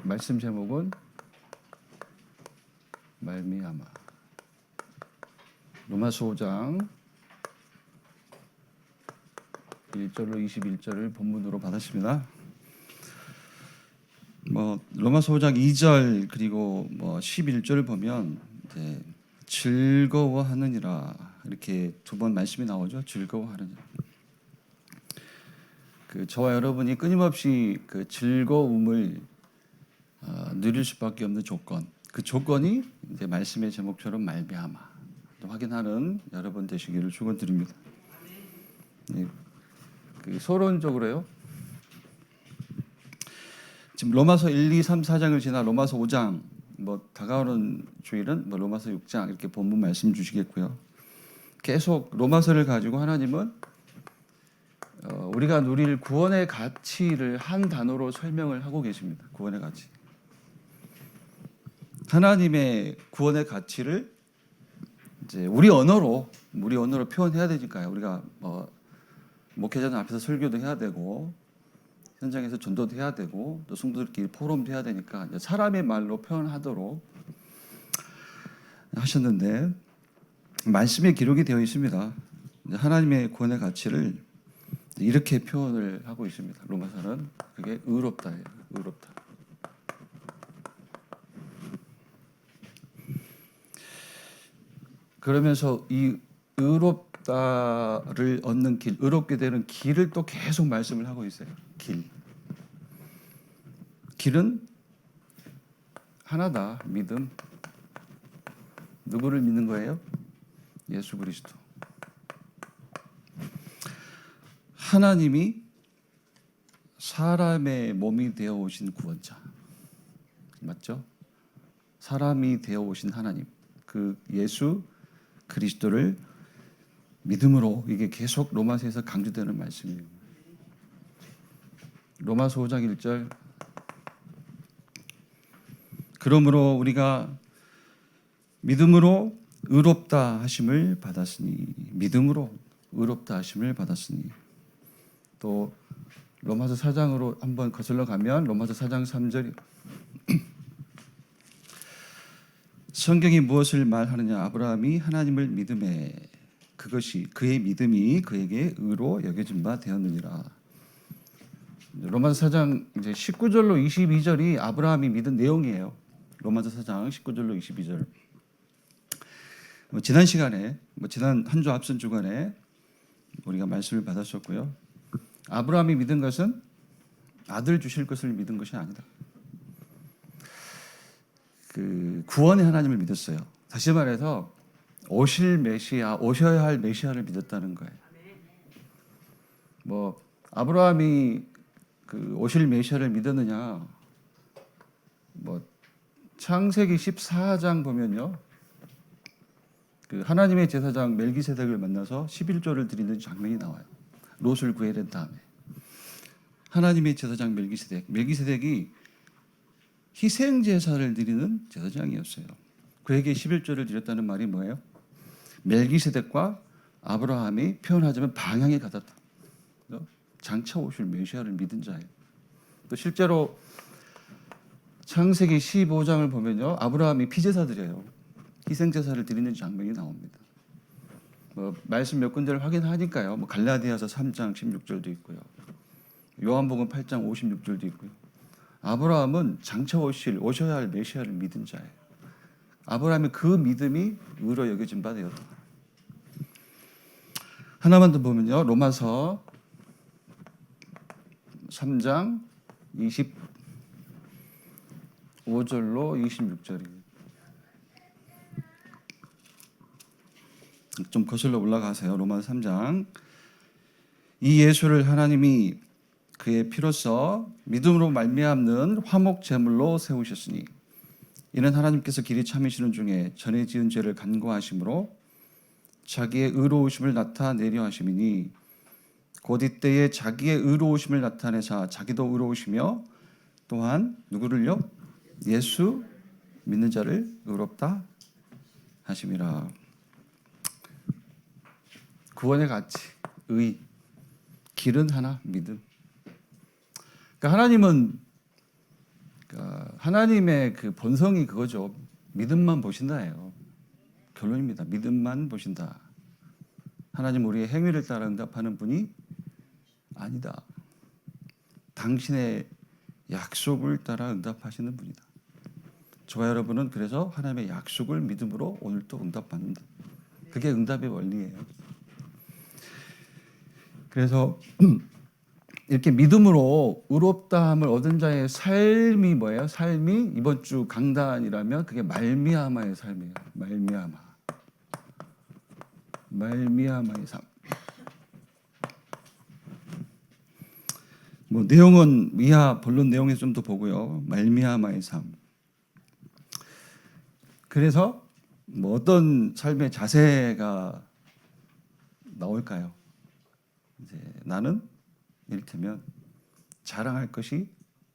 말씀 제목은 말미암아. 로마서 5장 1절로 21절을 본문으로 받았습니다. 로마서 5장 2절 그리고 11절을 보면 이제 즐거워하느니라 이렇게 두 번 말씀이 나오죠. 즐거워하느니라. 저와 여러분이 끊임없이 그 즐거움을 누릴 수밖에 없는 조건, 그 조건이 이제 말씀의 제목처럼 말미암아 확인하는 여러분 되시기를 축원드립니다. 서론적으로요. 지금 로마서 1, 2, 3, 4장을 지나 로마서 5장 다가오는 주일은 로마서 6장 이렇게 본문 말씀 주시겠고요. 계속 로마서를 가지고 하나님은 우리가 누릴 구원의 가치를 한 단어로 설명을 하고 계십니다. 구원의 가치. 하나님의 구원의 가치를 이제 우리 언어로 표현해야 되니까요. 우리가 목회자들 앞에서 설교도 해야 되고 현장에서 전도도 해야 되고 또 성도들끼리 포럼도 해야 되니까 사람의 말로 표현하도록 하셨는데 말씀에 기록이 되어 있습니다. 하나님의 구원의 가치를 이렇게 표현을 하고 있습니다. 로마서는 그게 의롭다예요. 의롭다. 그러면서 이 의롭다를 얻는 길, 의롭게 되는 길을 또 계속 말씀을 하고 있어요. 길은 하나다. 믿음. 누구를 믿는 거예요? 예수 그리스도. 하나님이 사람의 몸이 되어 오신 구원자. 맞죠? 사람이 되어 오신 하나님. 그 예수 그리스도를 믿음으로, 이게 계속 로마서에서 강조되는 말씀이에요. 로마서 5장 1절. 그러므로 우리가 믿음으로 의롭다 하심을 받았으니, 믿음으로 의롭다 하심을 받았으니. 또 로마서 4장으로 한번 거슬러 가면 로마서 4장 3절. 성경이 무엇을 말하느냐? 아브라함이 하나님을 믿음에 그것이 그의 믿음이 그에게 의로 여겨진 바 되었느니라. 로마서 4장 이제 19절로 22절이 아브라함이 믿은 내용이에요. 로마서 4장 19절로 22절. 지난 시간에 지난 한 주 앞선 주간에 우리가 말씀을 받았었고요. 아브라함이 믿은 것은 아들 주실 것을 믿은 것이 아니다. 구원의 하나님을 믿었어요. 다시 말해서 오셔야 할 메시아를 믿었다는 거예요. 아브라함이 오실 메시아를 믿었느냐? 창세기 14장 보면요. 하나님의 제사장 멜기세덱을 만나서 11조를 드리는 장면이 나와요. 롯을 구해낸 다음에. 하나님의 제사장 멜기세덱이 희생 제사를 드리는 제사장이었어요. 그에게 11조를 드렸다는 말이 뭐예요? 멜기세덱과 아브라함이 표현하자면 방향이 같았다. 장차 오실 메시아를 믿은 자예요. 또 실제로 창세기 15장을 보면요. 아브라함이 피제사 드려요. 희생 제사를 드리는 장면이 나옵니다. 말씀 몇 군데를 확인하니까요. 갈라디아서 3장 16절도 있고요. 요한복음 8장 56절도 있고요. 아브라함은 장차 오셔야 할 메시아를 믿은 자예요. 아브라함의 그 믿음이 의로 여겨진 바 되었다. 하나만 더 보면요. 로마서 3장 25절로 26절입니다. 좀 거슬러 올라가세요. 로마서 3장. 이 예수를 하나님이 그의 피로써 믿음으로 말미암는 화목 제물로 세우셨으니 이는 하나님께서 길이 참으시는 중에 전에 지은 죄를 간구하심으로 자기의 의로우심을 나타내려 하심이니 곧 이때에 자기의 의로우심을 나타내사 자기도 의로우시며 또한 누구를요? 예수 믿는 자를 의롭다 하심이라. 구원의 가치, 의, 길은 하나, 믿음. 그러니까 하나님은 하나님의 그 본성이 그거죠. 믿음만 보신다예요. 결론입니다. 믿음만 보신다. 하나님 우리의 행위를 따라 응답하는 분이 아니다. 당신의 약속을 따라 응답하시는 분이다. 저와 여러분은 그래서 하나님의 약속을 믿음으로 오늘도 응답받는다. 그게 응답의 원리예요. 그래서 이렇게 믿음으로 의롭다함을 얻은 자의 삶이 뭐예요? 삶이 이번 주 강단이라면 그게 말미암아의 삶이에요. 말미암아의 삶. 뭐 내용은 이하 본론 내용에서 좀 더 보고요. 말미암아의 삶. 그래서 뭐 어떤 삶의 자세가 나올까요? 이제 나는 이를테면 자랑할 것이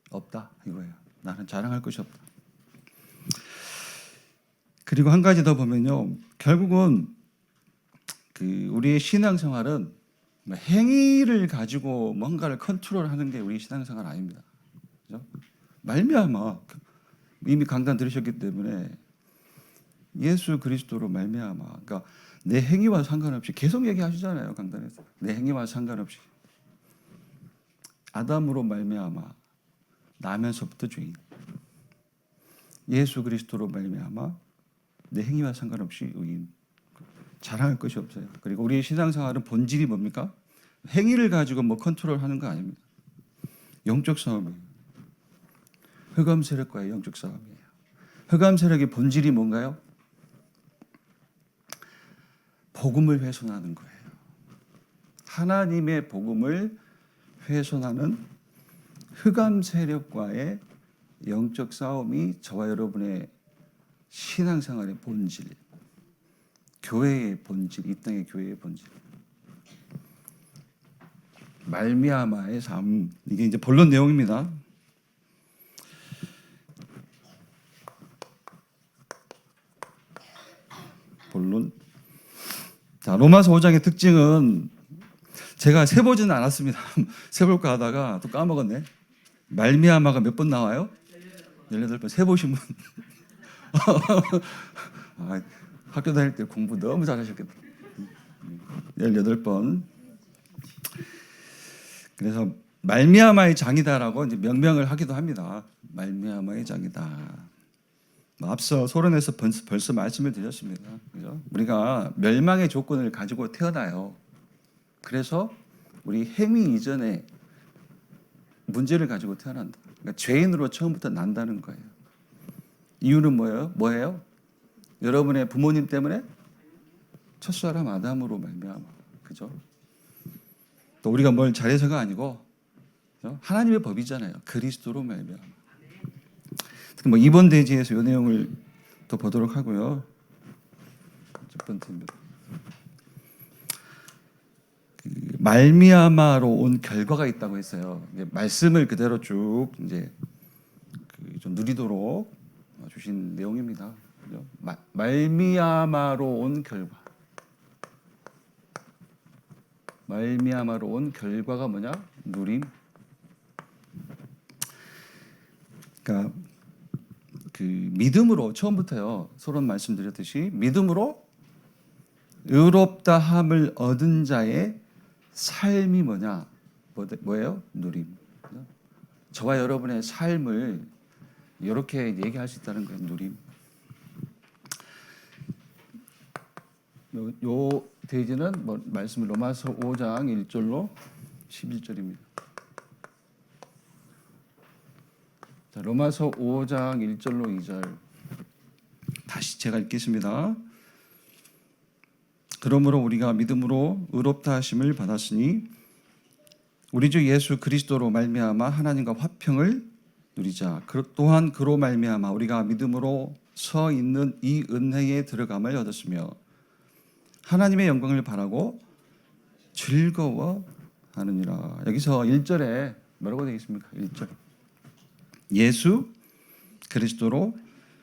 없다 이거예요. 나는 자랑할 것이 없다. 그리고 한 가지 더 보면요, 결국은 그 우리의 신앙생활은 행위를 가지고 뭔가를 컨트롤하는 게 우리 신앙생활 아닙니다. 그죠? 말미암아 이미 강단 들으셨기 때문에 예수 그리스도로 말미암아. 그러니까 내 행위와 상관없이 계속 얘기하시잖아요, 강단에서. 내 행위와 상관없이 아담으로 말미암아 나면서부터 죄인. 예수 그리스도로 말미암아 내 행위와 상관없이 의인. 자랑할 것이 없어요. 그리고 우리의 신앙생활은 본질이 뭡니까? 행위를 가지고 뭐 컨트롤하는 거 아닙니다. 영적 싸움이에요. 흑암 세력과의 영적 싸움이에요. 흑암 세력의 본질이 뭔가요? 복음을 훼손하는 거예요. 하나님의 복음을 훼손하는 흑암 세력과의 영적 싸움이 저와 여러분의 신앙생활의 본질, 교회의 본질, 이 땅의 교회의 본질. 말미암아의 삶, 이게 이제 본론 내용입니다. 본론. 자, 로마서 5장의 특징은 제가 세보지는 않았습니다. 세볼까 하다가 또 까먹었네. 말미암아가 몇 번 나와요? 18번. 세보신 분. 아, 학교 다닐 때 공부 너무 잘하셨겠다. 18번. 그래서 말미암아의 장이다라고 이제 명명을 하기도 합니다. 말미암아의 장이다. 앞서 소론에서 벌써 말씀을 드렸습니다. 그죠? 우리가 멸망의 조건을 가지고 태어나요. 그래서 우리 행위 이전에 문제를 가지고 태어난다. 그러니까 죄인으로 처음부터 난다는 거예요. 이유는 뭐예요? 여러분의 부모님 때문에 첫사람 아담으로 말미암아. 그죠? 또 우리가 뭘 잘해서가 아니고, 그죠? 하나님의 법이잖아요. 그리스도로 말미암아. 뭐 이번 대지에서 이 내용을 또 보도록 하고요. 첫 번째입니다. 말미암아로 온 결과가 있다고 했어요. 이제 말씀을 그대로 쭉 이제 좀 누리도록 주신 내용입니다. 그죠? 말미암아로 온 결과. 말미암아로 온 결과가 뭐냐? 누림. 그러니까 그 믿음으로 처음부터요. 소론 말씀드렸듯이 믿음으로 의롭다함을 얻은 자의 삶이 뭐냐? 뭐예요? 누림. 저와 여러분의 삶을 이렇게 얘기할 수 있다는 거예요. 누림. 요 대지는 뭐 말씀을 로마서 5장 1절로 11절입니다. 자, 로마서 5장 1절로 2절. 다시 제가 읽겠습니다. 그러므로 우리가 믿음으로 의롭다 하심을 받았으니 우리 주 예수 그리스도로 말미암아 하나님과 화평을 누리자. 또한 그로 말미암아 우리가 믿음으로 서 있는 이 은혜에 들어감을 얻었으며 하나님의 영광을 바라고 즐거워하느니라. 여기서 1절에 뭐라고 되어 있습니까? 1절. 예수 그리스도로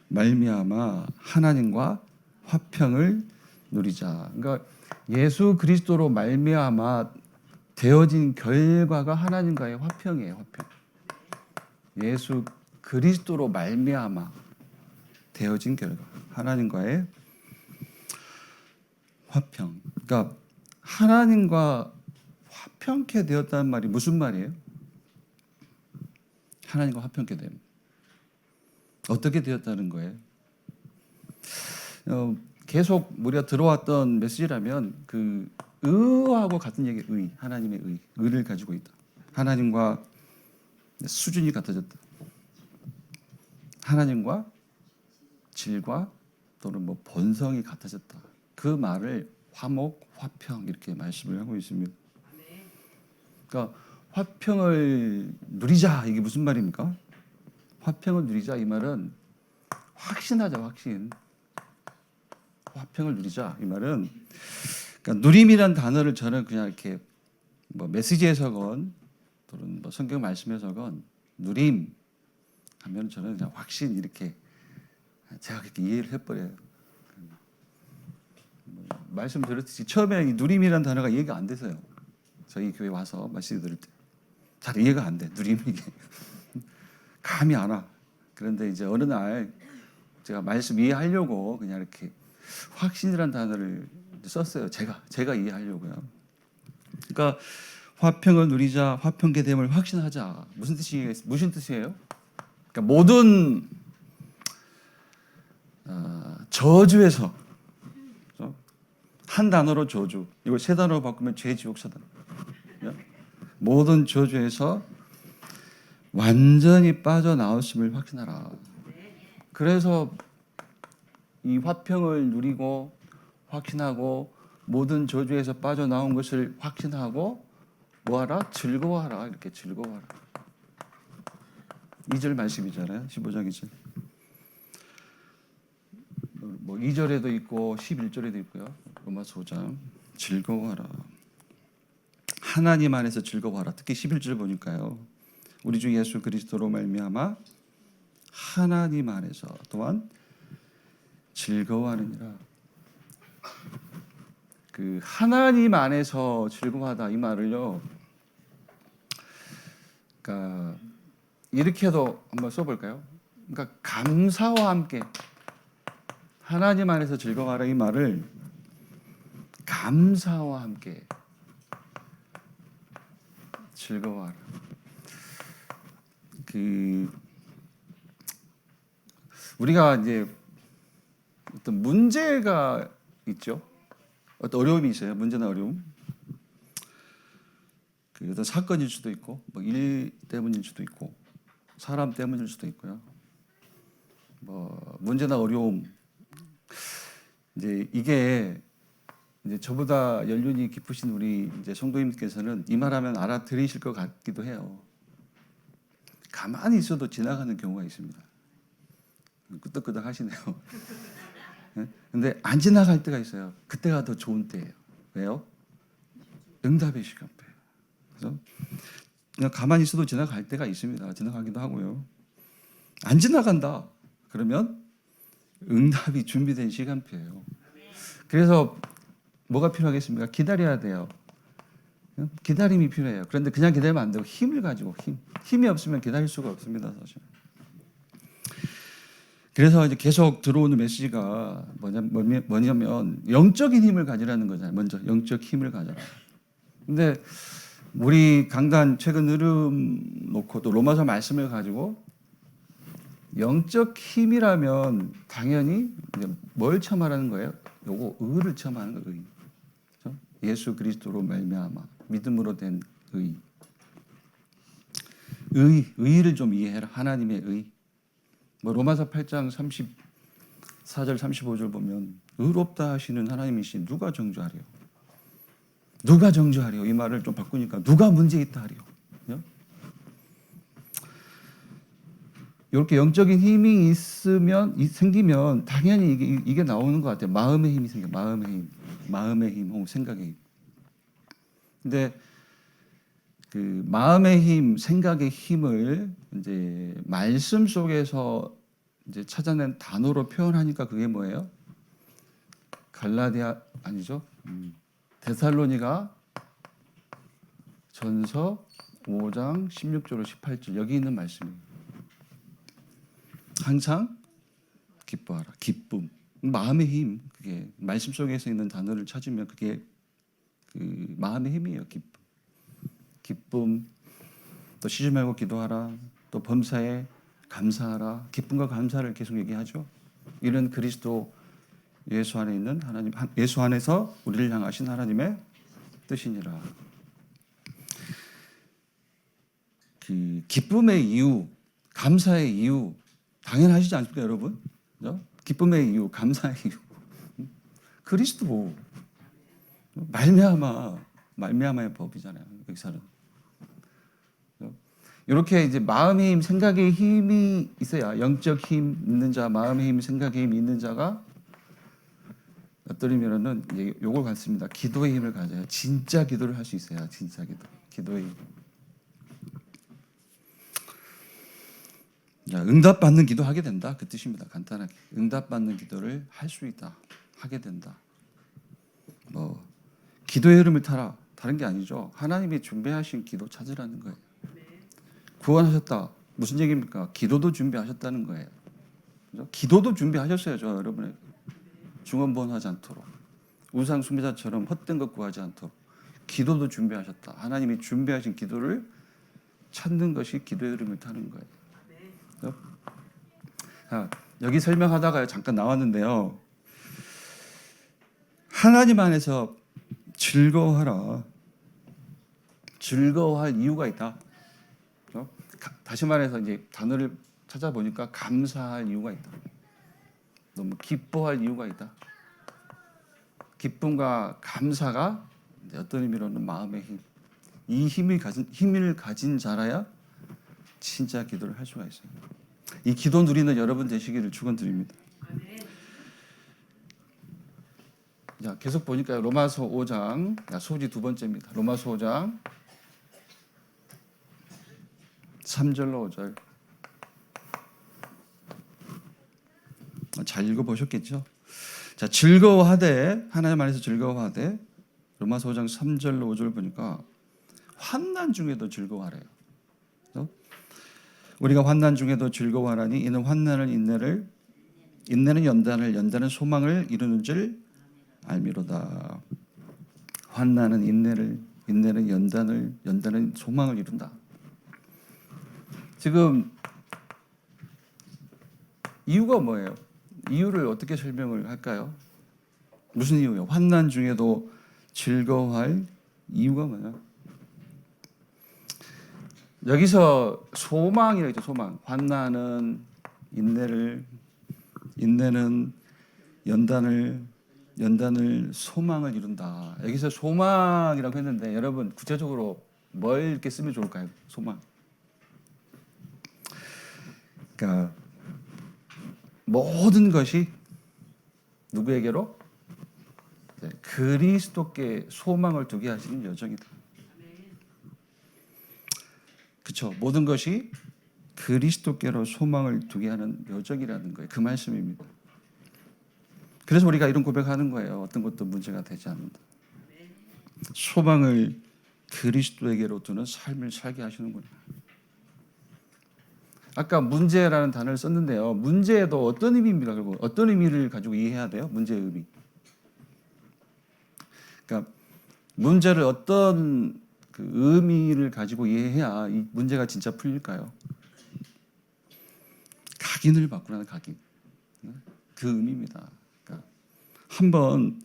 말미암아 하나님과 화평을 누리자. 그러니까 예수 그리스도로 말미암아 되어진 결과가 하나님과의 화평이에요. 화평. 예수 그리스도로 말미암아 되어진 결과, 하나님과의 화평. 그러니까 하나님과 화평케 되었다는 말이 무슨 말이에요? 하나님과 화평케 됨. 어떻게 되었다는 거예요? 계속 우리가 들어왔던 메시지라면 그 의하고 같은 얘기, 하나님의 의를 가지고 있다. 하나님과 수준이 같아졌다. 하나님과 질과 또는 뭐 본성이 같아졌다. 그 말을 화목, 화평 이렇게 말씀을 하고 있습니다. 그러니까 화평을 누리자 이게 무슨 말입니까? 화평을 누리자 이 말은 확신하자, 확신. 화평을 누리자 이 말은 그러니까 누림이란 단어를 저는 그냥 이렇게 뭐 메시지에서건 또는 뭐 성경 말씀에서건 누림 하면 저는 그냥 확신 이렇게 제가 그렇게 이해를 해버려요. 말씀 들었듯이 처음에 이 누림이란 단어가 이해가 안 돼서요. 저희 교회 와서 말씀 들을 때 잘 이해가 안 돼. 누림 이게 감이 안 와. 그런데 이제 어느 날 제가 말씀 이해하려고 그냥 이렇게 확신이란 단어를 썼어요. 제가 이해하려고요. 그러니까 화평을 누리자, 화평케 됨을 확신하자. 무슨 뜻이에요? 그러니까 모든 저주에서 한 단어로 저주, 이걸 세 단어로 바꾸면 죄, 지옥, 사단. 모든 저주에서 완전히 빠져나왔음을 확신하라. 그래서 이 화평을 누리고 확신하고 모든 저주에서 빠져나온 것을 확신하고 뭐하라? 즐거워하라. 이렇게 즐거워하라. 2절 말씀이잖아요. 15장 2절. 뭐 2절에도 있고 11절에도 있고요. 로마서 5장. 즐거워하라. 하나님 안에서 즐거워하라. 특히 11절 보니까요. 우리 주 예수 그리스도로 말미암아 하나님 안에서 또한 즐거워하느니라. 그 하나님 안에서 즐거워하다 이 말을요. 그러니까 이렇게도 한번 써볼까요? 그러니까 감사와 함께 하나님 안에서 즐거워하라 이 말을 감사와 함께 즐거워하라. 그 우리가 이제 어떤 문제가 있죠. 어떤 어려움이 있어요. 문제나 어려움. 그 어떤 사건일 수도 있고, 뭐 일 때문일 수도 있고, 사람 때문일 수도 있고요. 뭐 문제나 어려움. 이제 이게 이제 저보다 연륜이 깊으신 우리 이제 성도님께서는 이 말하면 알아들으실 것 같기도 해요. 가만히 있어도 지나가는 경우가 있습니다. 끄덕끄덕 하시네요. 근데 안 지나갈 때가 있어요. 그때가 더 좋은 때예요. 왜요? 응답의 시간대예요. 그래서 그냥 가만히 있어도 지나갈 때가 있습니다. 지나가기도 하고요. 안 지나간다. 그러면 응답이 준비된 시간표예요. 그래서 뭐가 필요하겠습니까? 기다려야 돼요. 기다림이 필요해요. 그런데 그냥 기다리면 안 되고 힘을 가지고 힘이 없으면 기다릴 수가 없습니다. 사실. 그래서 이제 계속 들어오는 메시지가 뭐냐면 영적인 힘을 가지라는 거잖아요. 먼저 영적 힘을 가져라. 근데 우리 강단 최근 흐름 놓고 또 로마서 말씀을 가지고 영적 힘이라면 당연히 이제 뭘 처음하라는 거예요? 요거 의를 처음하는 거예요. 그렇죠? 예수 그리스도로 말미암아 믿음으로 된 의를 좀 이해해라. 하나님의 의. 뭐 로마서 8장 34절 35절 보면 의롭다 하시는 하나님이신 누가 정죄하리요? 누가 정죄하리요? 이 말을 좀 바꾸니까 누가 문제 있다 하리요? 이렇게 영적인 힘이 생기면 당연히 이게 나오는 것 같아요. 마음의 힘이 생겨. 마음의 힘 혹은 생각의 힘. 근데 그 마음의 힘, 생각의 힘을 이제 말씀 속에서 이제 찾아낸 단어로 표현하니까 그게 뭐예요? 갈라디아 아니죠? 데살로니가 전서 5장 16절로 18절 여기 있는 말씀이에요. 항상 기뻐하라. 기쁨. 마음의 힘. 그게 말씀 속에서 있는 단어를 찾으면 그게 그 마음의 힘이에요. 기쁨. 기쁨. 또 쉬지 말고 기도하라. 또 범사에 감사하라. 기쁨과 감사를 계속 얘기하죠. 이런 그리스도 예수 안에 있는 하나님, 예수 안에서 우리를 향하신 하나님의 뜻이니라. 그 기쁨의 이유, 감사의 이유 당연하시지 않습니까, 여러분? 그죠? 기쁨의 이유, 감사의 이유. 그리스도 말미암아의 법이잖아요. 여기서는. 이렇게 이제 마음의 힘, 생각의 힘이 있어야 영적 힘 있는 자, 마음의 힘, 생각의 힘이 있는 자가 어떤 의미로는 이제 요걸 갖습니다. 기도의 힘을 가져야 진짜 기도를 할 수 있어야 진짜 기도의 힘. 자, 응답받는 기도하게 된다. 그 뜻입니다. 간단하게. 응답받는 기도를 할 수 있다. 하게 된다. 뭐 기도의 흐름을 타라. 다른 게 아니죠. 하나님이 준비하신 기도 찾으라는 거예요. 구원하셨다. 무슨 얘기입니까? 기도도 준비하셨다는 거예요. 그죠? 기도도 준비하셨어야죠. 여러분에게. 중언부언하지 않도록. 우상 숭배자처럼 헛된 것 구하지 않도록. 기도도 준비하셨다. 하나님이 준비하신 기도를 찾는 것이 기도의 흐름을 타는 거예요. 그죠? 자, 여기 설명하다가 잠깐 나왔는데요. 하나님 안에서 즐거워하라. 즐거워할 이유가 있다. 다시 말해서 이제 단어를 찾아보니까 감사할 이유가 있다. 너무 기뻐할 이유가 있다. 기쁨과 감사가 어떤 의미로는 마음의 힘. 이 힘을 가진 자라야 진짜 기도를 할 수가 있어요. 이 기도 누리는 여러분 되시기를 축원드립니다. 자, 계속 보니까 로마서 5장, 소지 두 번째입니다. 로마서 5장 3절로 5절. 잘 읽어보셨겠죠? 자, 즐거워하되, 하나님 안에서 즐거워하되, 로마서 5장 3절로 5절 보니까 환난 중에도 즐거워하래요. 그렇죠? 우리가 환난 중에도 즐거워하라니 이는 환난은 인내는 연단을, 연단은 소망을 이루는 줄 알미로다. 환난은 인내는 연단을, 연단은 소망을 이룬다. 지금 이유가 뭐예요? 이유를 어떻게 설명을 할까요? 무슨 이유예요? 환난 중에도 즐거워할 이유가 뭐냐? 여기서 소망이라고 했죠. 소망. 환난은 인내는 연단을 소망을 이룬다. 여기서 소망이라고 했는데 여러분 구체적으로 뭘 이렇게 쓰면 좋을까요? 소망. 그러니까 모든 것이 누구에게로? 네, 그리스도께 소망을 두게 하시는 여정이다. 그렇죠. 모든 것이 그리스도께로 소망을 두게 하는 여정이라는 거예요. 그 말씀입니다. 그래서 우리가 이런 고백하는 거예요. 어떤 것도 문제가 되지 않는다. 소망을 그리스도에게로 두는 삶을 살게 하시는구나. 아까 문제라는 단어를 썼는데요. 문제도 어떤 의미입니까? 그리고 어떤 의미를 가지고 이해해야 돼요? 문제의 의미. 그러니까 문제를 어떤 그 의미를 가지고 이해해야 이 문제가 진짜 풀릴까요? 각인을 바꾸라는 각인. 그 의미입니다. 그러니까 한번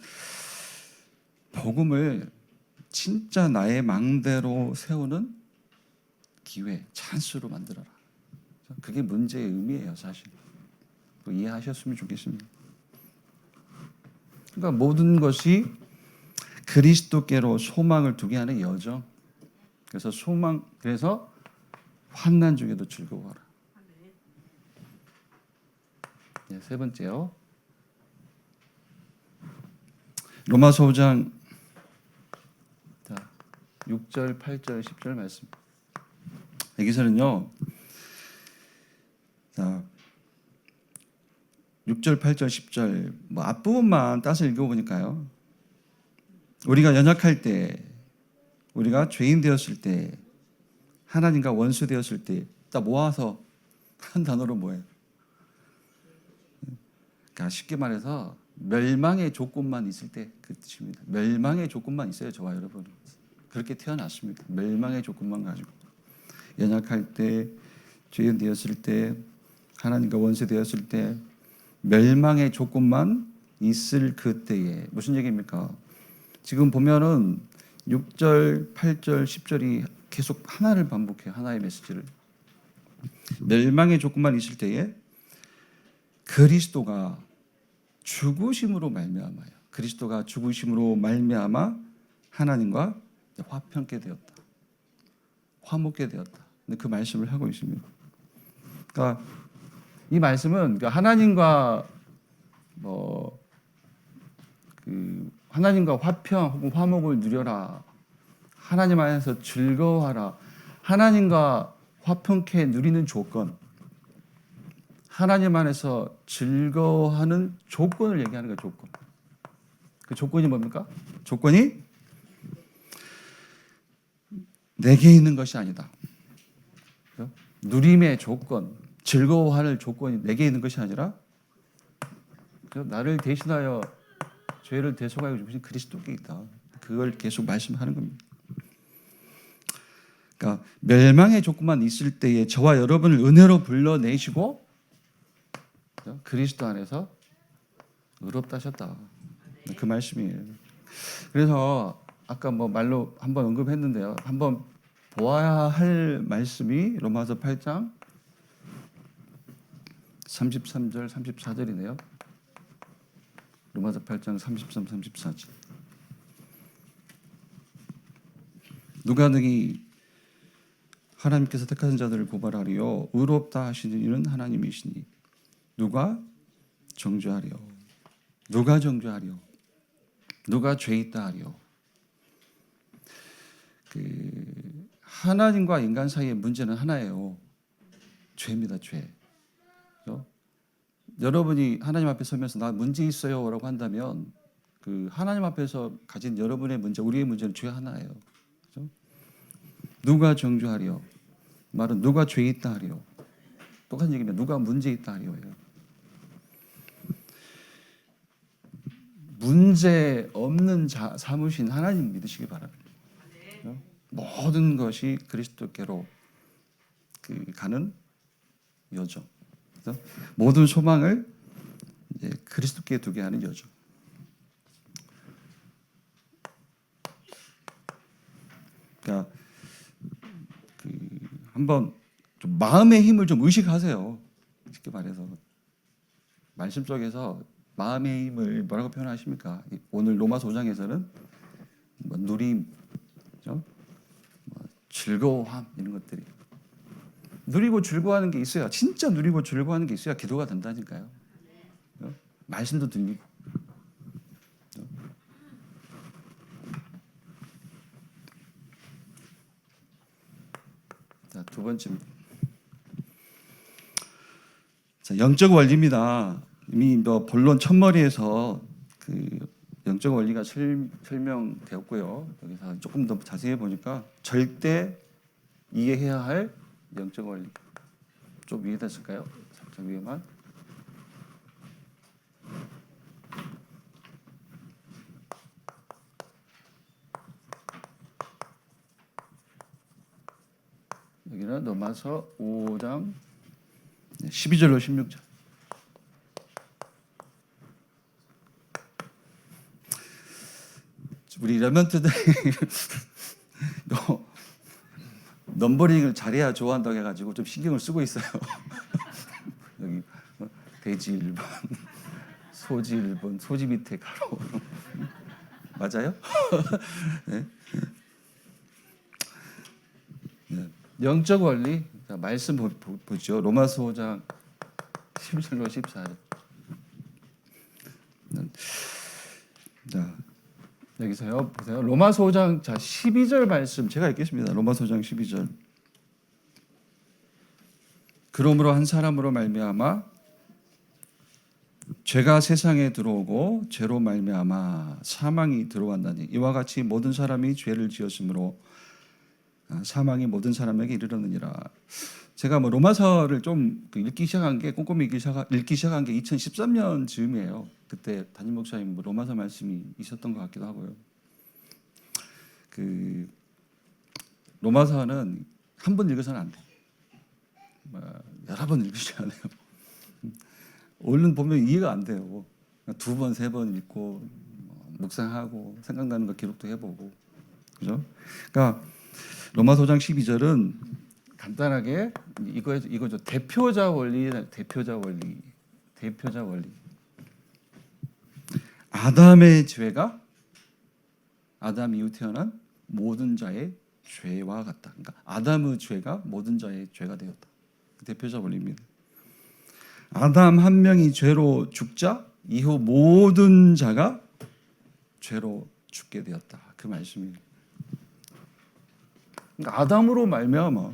복음을 진짜 나의 망대로 세우는 기회, 찬스로 만들어라. 그게 문제의 의미예요, 사실. 이해하셨으면 좋겠습니다. 그러니까 모든 것이 그리스도께로 소망을 두게 하는 여정. 그래서 환난 중에도 즐거워하라. 네, 세 번째요. 로마서 5장 6절, 8절, 10절 말씀. 여기서는요. 자, 6절, 8절, 10절 뭐 앞부분만 따서 읽어보니까요. 우리가 연약할 때, 우리가 죄인 되었을 때, 하나님과 원수 되었을 때 딱 모아서 한 단어로 뭐예요? 그러니까 쉽게 말해서 멸망의 조건만 있을 때 그 뜻입니다. 멸망의 조건만 있어요, 저와 여러분. 그렇게 태어났습니다. 멸망의 조건만 가지고 연약할 때, 죄인 되었을 때, 하나님과 원수 되었을 때, 멸망의 조건만 있을 그때에 무슨 얘기입니까? 지금 보면은 6절, 8절, 10절이 계속 하나를 반복해요. 하나의 메시지를. 멸망의 조건만 있을 때에 그리스도가 죽으심으로 말미암아요. 그리스도가 죽으심으로 말미암아 하나님과 화평케 되었다. 화목게 되었다. 근데 그 말씀을 하고 있습니다. 그러니까 이 말씀은 하나님과 하나님과 화평 혹은 화목을 누려라. 하나님 안에서 즐거워하라. 하나님과 화평케 누리는 조건. 하나님 안에서 즐거워하는 조건을 얘기하는 거예요. 조건. 그 조건이 뭡니까? 조건이 내게 있는 것이 아니다. 누림의 조건, 즐거워할 조건이 내게 있는 것이 아니라 나를 대신하여 죄를 대속하여 주신 그리스도께 있다. 그걸 계속 말씀하는 겁니다. 그러니까 멸망의 조건만 있을 때에 저와 여러분을 은혜로 불러내시고 그리스도 안에서 의롭다 하셨다. 그 말씀이에요. 그래서 아까 말로 한번 언급했는데요. 한번 보아야 할 말씀이 로마서 8장 33절, 34절이네요. 로마서 8장 33, 34절. 누가 능히 하나님께서 택하신 자들을 고발하리요 의롭다 하시는 이는 하나님이시니 누가 정죄하리요? 누가 정죄하리요? 누가 죄 있다 하리요? 하나님과 인간 사이의 문제는 하나예요. 죄입니다. 죄. 그렇죠? 여러분이 하나님 앞에 서면서 나 문제 있어요 라고 한다면 그 하나님 앞에서 가진 여러분의 문제, 우리의 문제는 죄 하나예요. 그렇죠? 누가 정죄하리요? 말은 누가 죄 있다 하리요? 똑같은 얘기입니다. 누가 문제 있다 하리요예요. 문제 없는 사무신 하나님 믿으시기 바랍니다. 그렇죠? 모든 것이 그리스도께로 가는 여정. 그렇죠? 모든 소망을 이제 그리스도께 두게 하는 여정. 그러니까 한번 좀 마음의 힘을 좀 의식하세요. 쉽게 말해서 말씀 속에서 마음의 힘을 뭐라고 표현하십니까? 오늘 로마서 5장에서는 누림, 그렇죠? 즐거워함 이런 것들이 누리고 즐거워하는 게 있어야 진짜 누리고 즐거워하는 게 있어야 기도가 된다니까요. 그렇죠? 말씀도 들리고. 그렇죠? 자, 두 번째입니다. 자, 영적 원리입니다. 이미 본론 첫머리에서 그 영적 원리가 설명되었고요. 여기서 조금 더 자세히 보니까 절대 이해해야 할 영적 원리. 좀 위에다 쓸까요? 살짝 위에만. 여기는 로마서 5장 12절로 16절. 우리 레먼트들이 넘버링을 잘해야 좋아한다고 해가지고 좀 신경을 쓰고 있어요. 여기 돼지 1번, 소지 1번, 소지 밑에 가로. 맞아요? 네. 네. 영적 원리. 자, 말씀 보죠. 로마서 5장 11절로 14절. 자, 여기서요. 보세요. 로마서 5장 12절 말씀 제가 읽겠습니다. 로마서 5장 12절. 그러므로 한 사람으로 말미암아 죄가 세상에 들어오고 죄로 말미암아 사망이 들어왔나니 이와 같이 모든 사람이 죄를 지었으므로 사망이 모든 사람에게 이르렀느니라. 제가 뭐 로마서를 좀 꼼꼼히 읽기 시작한 게 2013년 즈음이에요. 그때 담임 목사님 뭐 로마서 말씀이 있었던 것 같기도 하고요. 그 로마서는 한 번 읽어서는 안 돼. 여러 번 읽으셔야 돼요. 얼른 보면 이해가 안 돼요. 두 번, 세 번 읽고 묵상하고 생각나는 거 기록도 해보고, 그죠? 그러니까 로마서장 12절은 간단하게 이거죠. 대표자 원리. 아담의 죄가 아담 이후 태어난 모든 자의 죄와 같다. 그러니까 아담의 죄가 모든 자의 죄가 되었다. 대표자 원리입니다. 아담 한 명이 죄로 죽자 이후 모든 자가 죄로 죽게 되었다. 그 말씀입니다. 그러니까 아담으로 말미암아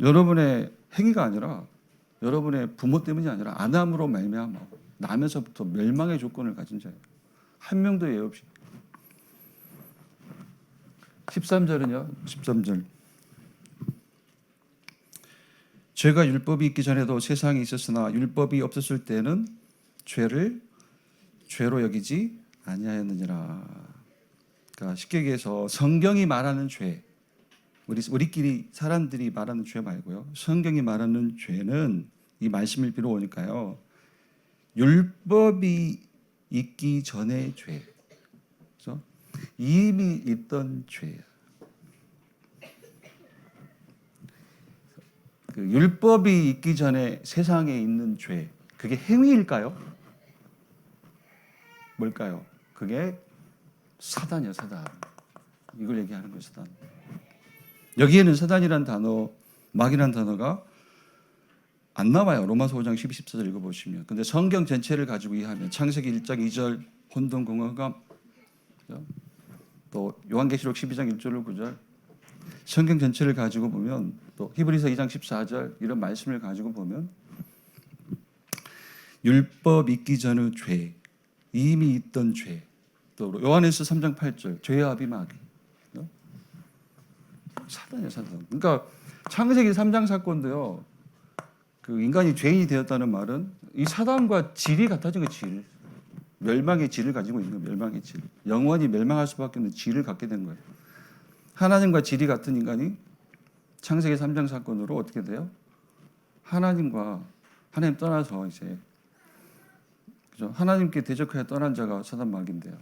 여러분의 행위가 아니라 여러분의 부모 때문이 아니라 아담으로 말미암아 남에서부터 멸망의 조건을 가진 자예요. 한 명도 예외 없이. 13절은요. 13절. 죄가 율법이 있기 전에도 세상에 있었으나 율법이 없었을 때는 죄를 죄로 여기지 아니하였느니라. 그러니까 쉽게 얘기해서 성경이 말하는 죄, 우리끼리 사람들이 말하는 죄 말고요. 성경이 말하는 죄는 이 말씀을 빌어오니까요. 율법이 있기 전의 죄, 그렇죠? 이미 있던 죄예요. 그 율법이 있기 전에 세상에 있는 죄, 그게 행위일까요? 뭘까요? 그게 사단이요, 사단. 이걸 얘기하는 거예요, 사단. 여기에는 사단이란 단어, 마귀란 단어가 안 나와요. 로마서 5장 12, 14절 읽어보시면. 근데 성경 전체를 가지고 이해하면 창세기 1장 2절 혼돈 공허감, 또 요한계시록 12장 1절로 9절 성경 전체를 가지고 보면 또 히브리서 2장 14절 이런 말씀을 가지고 보면 율법 있기 전의 죄, 이미 있던 죄, 또 요한에서 3장 8절 죄의 아비 마귀, 사단이에요, 사단. 그러니까 창세기 3장 사건도요. 그 인간이 죄인이 되었다는 말은 이 사단과 질이 같아진 거, 질. 멸망의 질을 가지고 있는 거예요. 멸망의 질. 영원히 멸망할 수밖에 없는 질을 갖게 된 거예요. 하나님과 질이 같은 인간이 창세기 3장 사건으로 어떻게 돼요? 하나님 떠나서 이제, 그죠? 하나님께 대적하여 떠난 자가 사단 마귀인데요.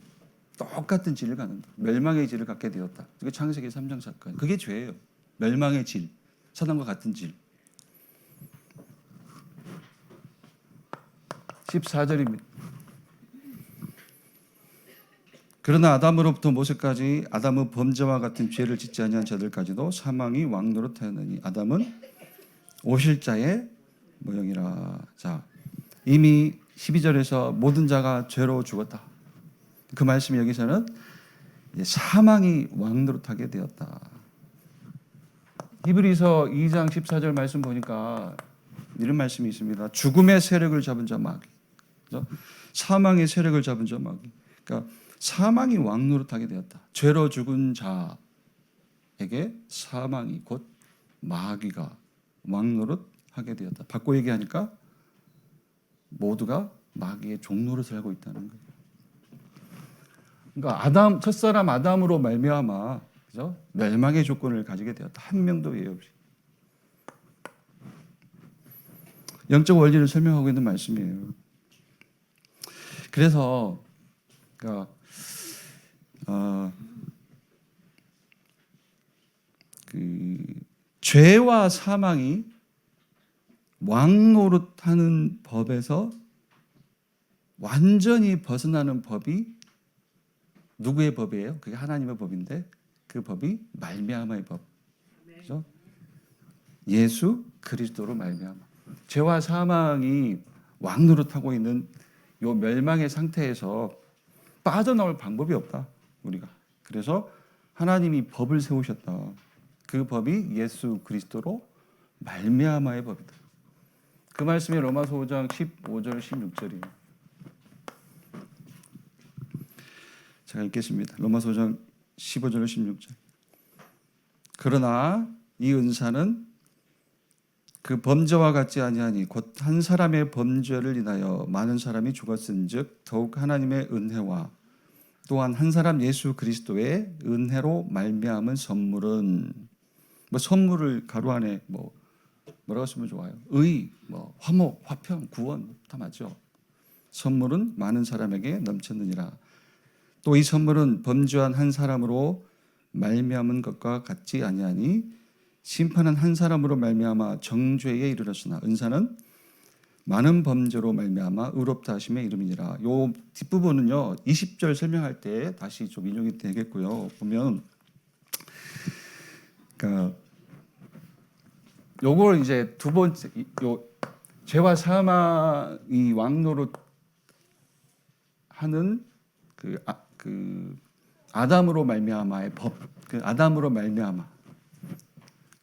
똑같은 질을 갖는다. 멸망의 질을 갖게 되었다. 그게 창세기 3장 사건. 그게 죄예요. 멸망의 질. 사단과 같은 질. 14절입니다. 그러나 아담으로부터 모세까지 아담의 범죄와 같은 죄를 짓지 아니한 자들까지도 사망이 왕노릇하였느니 아담은 오실자의 모형이라. 자, 이미 12절에서 모든 자가 죄로 죽었다. 그 말씀이 여기서는 사망이 왕노릇하게 되었다. 히브리서 2장 14절 말씀 보니까 이런 말씀이 있습니다. 죽음의 세력을 잡은 자 마귀, 사망의 세력을 잡은 자 마귀. 그러니까 사망이 왕노릇하게 되었다. 죄로 죽은 자에게 사망이 곧 마귀가 왕노릇하게 되었다. 바꿔 얘기하니까 모두가 마귀의 종노릇을 하고 있다는 거예요. 그러니까 첫사람 아담으로 말미암아, 그죠? 멸망의 조건을 가지게 되었다. 한 명도 예외 없이. 영적 원리를 설명하고 있는 말씀이에요. 그래서 그러니까 죄와 사망이 왕노릇하는 법에서 완전히 벗어나는 법이 누구의 법이에요? 그게 하나님의 법인데 그 법이 말미암아의 법. 그렇죠? 예수 그리스도로 말미암아. 죄와 사망이 왕노릇하고 있는 요 멸망의 상태에서 빠져나올 방법이 없다. 우리가. 그래서 하나님이 법을 세우셨다. 그 법이 예수 그리스도로 말미암아의 법이다. 그 말씀이 로마서 5장 15절 16절이에요. 제가 읽겠습니다. 로마서 5장 15절 16절. 그러나 이 은사는 그 범죄와 같지 아니하니 곧 한 사람의 범죄를 인하여 많은 사람이 죽었은즉 더욱 하나님의 은혜와 또한 한 사람 예수 그리스도의 은혜로 말미암은 선물은 뭐 선물을 가로 안에 뭐라고 쓰면 좋아요? 의, 뭐 화목, 화평, 구원 다 맞죠? 선물은 많은 사람에게 넘쳤느니라. 또 이 선물은 범죄한 한 사람으로 말미암은 것과 같지 아니하니 심판은 한 사람으로 말미암아 정죄에 이르렀으나 은사는 많은 범죄로 말미암아 의롭다 하심의 이름이니라. 요 뒷부분은요 20절 설명할 때 다시 좀 인용이 되겠고요. 보면 그러니까 요걸 이제 두 번째 요 죄와 사망이 왕노릇 하는 그 아담으로 말미암아의 법, 그 아담으로 말미암아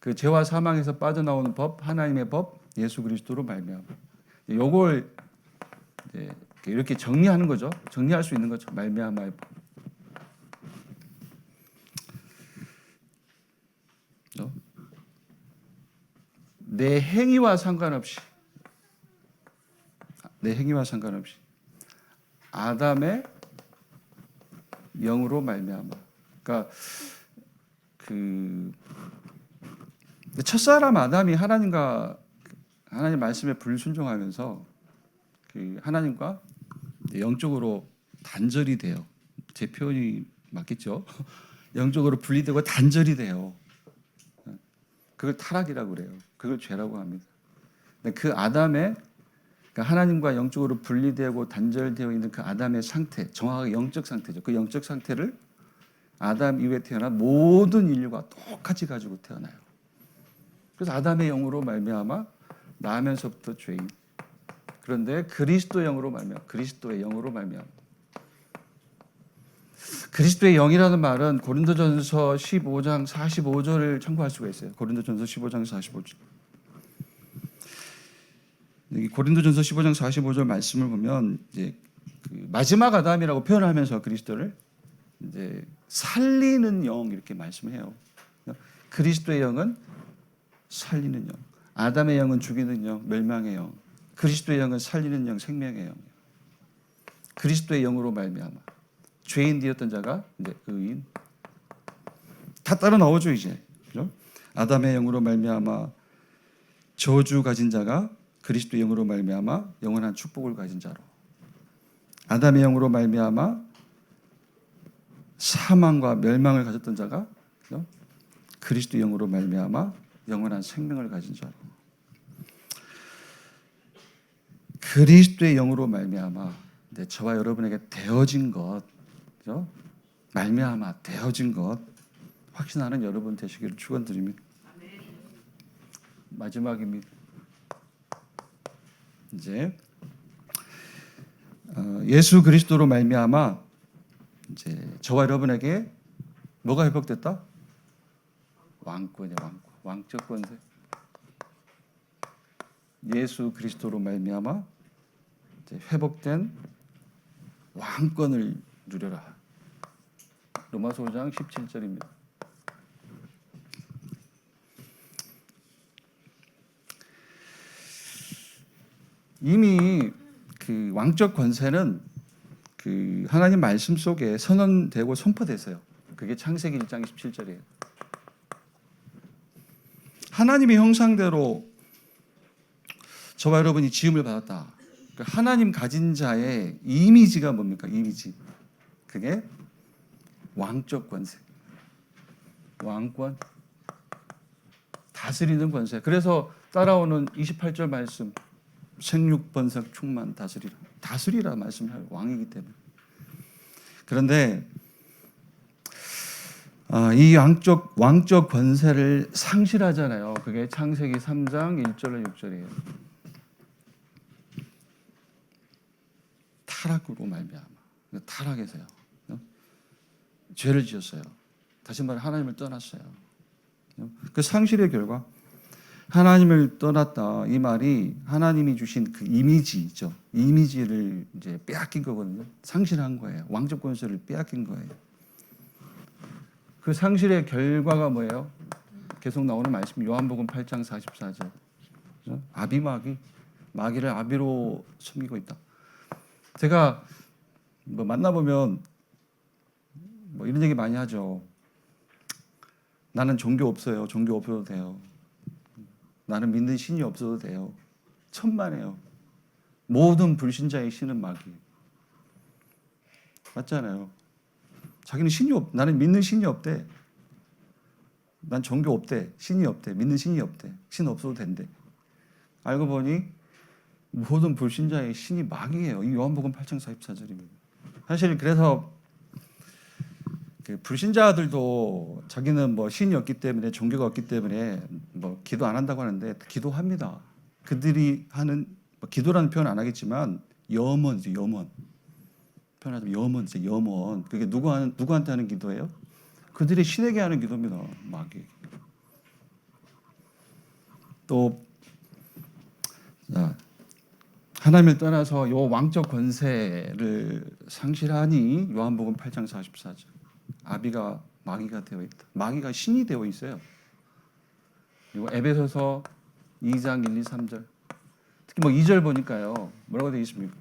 그 죄와 사망에서 빠져나오는 법, 하나님의 법, 예수 그리스도로 말미암아. 요걸 이제 이렇게 정리하는 거죠. 정리할 수 있는 거죠. 말미암아의 법. 내 행위와 상관없이 아담의 영으로 말미암아. 그러니까 그 첫사람 아담이 하나님 말씀에 불순종하면서 그 하나님과 영적으로 단절이 돼요. 제 표현이 맞겠죠? 영적으로 분리되고 단절이 돼요. 그걸 타락이라고 그래요. 그걸 죄라고 합니다. 그 아담의 그러니까 하나님과 영적으로 분리되고 단절되어 있는 그 아담의 상태, 정확하게 영적 상태죠. 그 영적 상태를 아담 이후에 태어난 모든 인류가 똑같이 가지고 태어나요. 그래서 아담의 영으로 말미암아 나면서부터 죄인. 그런데 그리스도의 영으로 말미암아 그리스도의 영으로 말미암아 그리스도의 영이라는 말은 고린도전서 15장 45절을 참고할 수가 있어요. 고린도전서 15장 45절. 여기 고린도전서 15장 45절 말씀을 보면 이제 그 마지막 아담이라고 표현하면서 그리스도를 이제 살리는 영 이렇게 말씀을 해요. 그리스도의 영은 살리는 영. 아담의 영은 죽이는 영, 멸망의 영. 그리스도의 영은 살리는 영, 생명의 영. 그리스도의 영으로 말미암아 죄인 되었던 자가 이제 의인. 다 따라 나오죠 이제. 그죠? 아담의 영으로 말미암아 저주 가진 자가 그리스도의 영으로 말미암아 영원한 축복을 가진 자로. 아담의 영으로 말미암아 사망과 멸망을 가졌던 자가 그죠? 그리스도의 영으로 말미암아 영원한 생명을 가진 자로. 그리스도의 영으로 말미암아 저와 여러분에게 되어진 것, 그죠? 말미암아 되어진 것 확신하는 여러분 되시기를 축원드립니다. 마지막입니다. 이제 예수 그리스도로 말미암아 이제 저와 여러분에게 뭐가 회복됐다? 왕권이야, 왕적 권세. 예수 그리스도로 말미암아 이제 회복된 왕권을 누려라. 로마서 5장 17절입니다. 이미 그 왕적 권세는 그 하나님 말씀 속에 선언되고 선포됐어요. 그게 창세기 1장 17절이에요. 하나님의 형상대로 저와 여러분이 지음을 받았다. 하나님 가진 자의 이미지가 뭡니까? 이미지. 그게 왕적 권세. 왕권. 다스리는 권세. 그래서 따라오는 28절 말씀. 생육 번석 충만 다스리라. 다스리라 말씀을 왕이기 때문에. 그런데 이 왕적 권세를 상실하잖아요. 그게 창세기 3장 1절로 6절이에요. 타락으로 말미암아. 타락해서요. 죄를 지었어요. 다시 말해 하나님을 떠났어요. 그 상실의 결과 하나님을 떠났다. 이 말이 하나님이 주신 그 이미지죠. 이미지를 이제 빼앗긴 거거든요. 상실한 거예요. 왕적 권세를 빼앗긴 거예요. 그 상실의 결과가 뭐예요? 계속 나오는 말씀 요한복음 8장 44절. 그죠? 아비마귀, 마귀를 아비로 섬기고 있다. 제가 뭐 만나보면 뭐 이런 얘기 많이 하죠. 나는 종교 없어요. 종교 없어도 돼요. 나는 믿는 신이 없어도 돼요. 천만에요. 모든 불신자의 신은 마귀. 맞잖아요. 자기는 신이 없. 나는 믿는 신이 없대. 난 종교 없대. 신이 없대. 믿는 신이 없대. 신 없어도 된대. 알고 보니 모든 불신자의 신이 마귀예요. 이 요한복음 8장 44절입니다. 사실 그래서 그 불신자들도 자기는 뭐 신이 없기 때문에 종교가 없기 때문에 뭐 기도 안 한다고 하는데 기도합니다. 그들이 하는 뭐 기도라는 표현 안 하겠지만 염원이죠. 염원. 표현하자면 염원이죠. 염원. 그게 누구한테 하는 기도예요? 그들이 신에게 하는 기도입니다. 마귀. 또 자, 하나님을 떠나서 요 왕적 권세를 상실하니 요한복음 8장 44절. 아비가 마귀가 되어 있다. 마귀가 신이 되어 있어요. 그리고 에베소서 2장 1, 2, 3절. 특히 뭐 2절 보니까요. 뭐라고 되어 있습니까?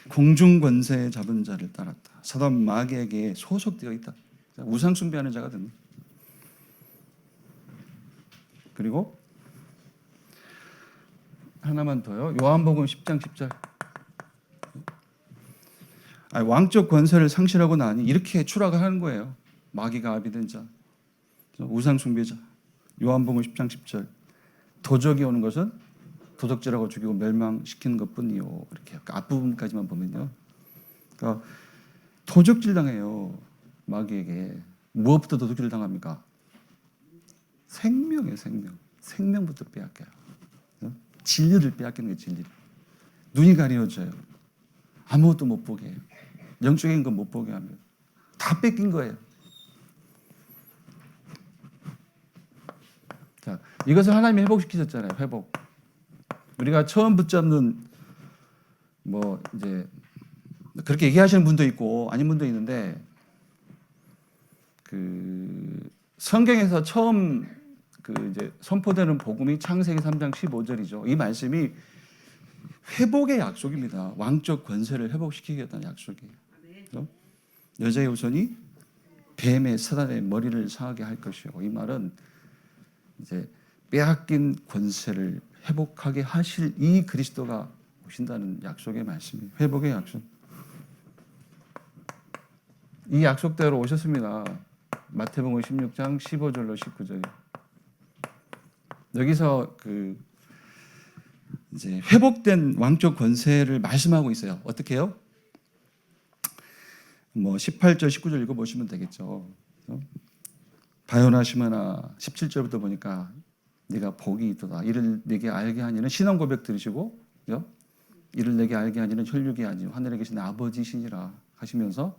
공중 권세 잡은 자를 따랐다. 사단 마귀에게 소속되어 있다. 우상 숭배하는 자가 됩니다. 그리고 하나만 더요. 요한복음 10장 10절. 왕적 권세를 상실하고 나니 이렇게 추락을 하는 거예요. 마귀가 아비된 자, 우상 숭배자. 요한복음 10장 10절. 도적이 오는 것은 도적질하고 죽이고 멸망시키는 것뿐이요. 이렇게 앞부분까지만 보면요. 그러니까 도적질 당해요. 마귀에게. 무엇부터 도적질 당합니까? 생명이에요. 생명. 생명부터 빼앗겨요. 진리를 빼앗기는 거예요. 진리. 눈이 가려져요. 아무것도 못 보게 해요. 영적인 건 못 보게 합니다. 다 뺏긴 거예요. 자, 이것을 하나님이 회복시키셨잖아요. 회복. 우리가 처음 붙잡는 뭐 이제 그렇게 얘기하시는 분도 있고 아닌 분도 있는데 그 성경에서 처음 그 이제 선포되는 복음이 창세기 3장 15절이죠. 이 말씀이 회복의 약속입니다. 왕적 권세를 회복시키겠다는 약속이에요. 그렇죠? 여자의 후손이 뱀의 사단의 머리를 상하게 할 것이요. 이 말은 이제 빼앗긴 권세를 회복하게 하실 이 그리스도가 오신다는 약속의 말씀이에요. 회복의 약속. 이 약속대로 오셨습니다. 마태복음 16장 15절로 19절이요. 여기서 그 이제 회복된 왕적 권세를 말씀하고 있어요. 어떻게 해요? 뭐 18절, 19절 읽어보시면 되겠죠. 바요나 시므나 17절부터 보니까 네가 복이 있도다. 이를 내게 알게 하니는 신앙 고백 들으시고 이를 내게 알게 하니는 혈육이 아니요 하늘에 계신 아버지시니라 하시면서